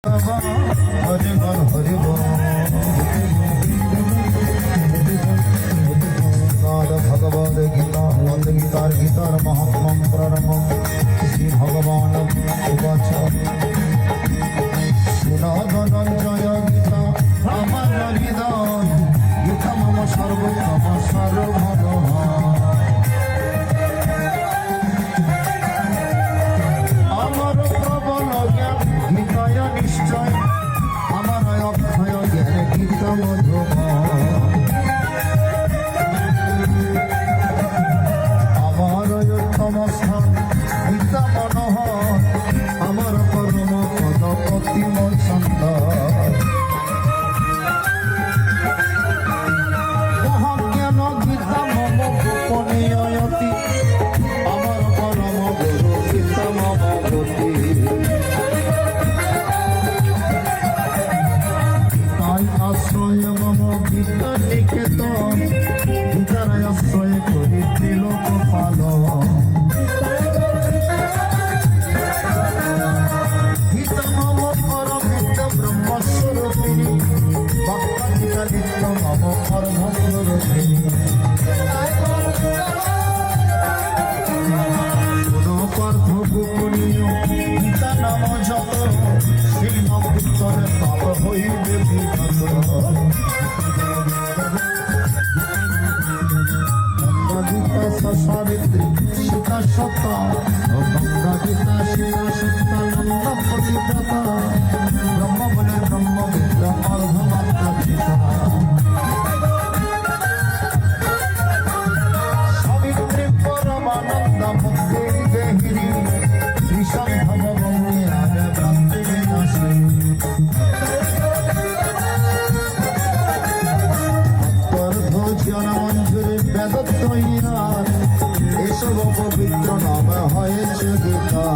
হরে বল হরে বল। ভগবদ গীতা গীতার গীতার মহাত্মম প্রারম্ভ শ্রী ভগবান উবাচ শুনো ধনঞ্জয় গীতা আমার হৃদয় গীতা মম সর্বোত্তম সর্বভগবান। আমার প্রবল জ্ঞান গীতায় নিশ্চয় আমার অক্ষয় জ্ঞান গীতা মধুময়। আমার উত্তম স্থান গীতা মনোহর আমার পরম পদ অতিম সুন্দর। মহাজ্ঞান গীতা মম গোপনীয়তি আমার পরম গুরু গীতা মম গতি। তাই আশ্রয় মম গীতা নিকেতন গীতার আশ্রয় করি ত্রিলোক পালন। গীতা মম পরমিত ব্রহ্মস্বরূপিণী ভক্তা গীতা নিত্য মম পরমস্বরূপিণী। কোনো পার্থ গোপনীয় গীতা নাম যত সেই নক্ষত্রের পাপ হইবে বিগত। গীতা সাবিত্রী সীতা সত্তা গঙ্গা গীতা সীতা সত্তা নন্দ পতিব্রতা ব্রহ্ম বলে ব্রহ্ম বিদ্যা অর্ধমাত্রা পিতা। সাবিত্রী পরমানন্দ মুক্তি দেহিনী ত্রিসম্ভব গৌরী রাজা ভ্রান্তি বিনাশী। মঞ্জুরি বেদত্রয়ীর এসব পবিত্র নাম হয়েছে গীতা।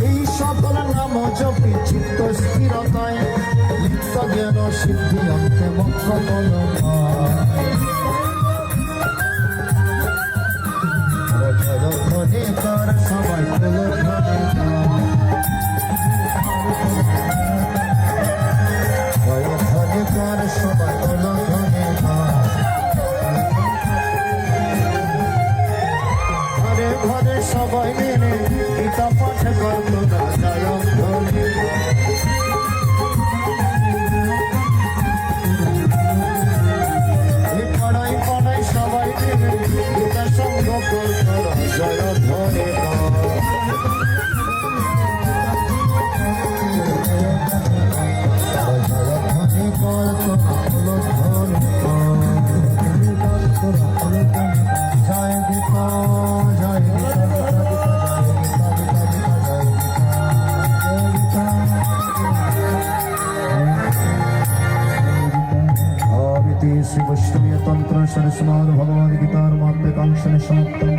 এই সকল নাম জপি চিত্ত স্থিরতায় নিত্য জ্ঞান সিদ্ধি অন্তে মোক্ষ ধর সবাই সবাই ঘরে ঘরে সবাই মিলে গীতা পাঠ করতো না জয় ধ্বনি। পাড়ায় পাড়ায় সবাই মিলে গীতা সঙ্গ করতো না জয় ধ্বনি। জয় গীতা জয় শ্রী বৈষ্ণবীয় তন্ত্র সরস্মাদ ভগবদ গীতার মাত্রিকাংশনে সমাপ্তম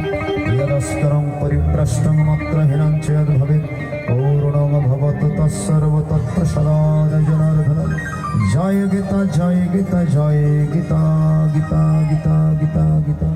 यदस्करं परिप्रष्टं मात्र हिनं चेद् भवेत् पूर्णं भवतु तत्सर्व तत्र सदा जनार्दन। जय गीता जय गीता जय गीता गीता गीता गीता गीता।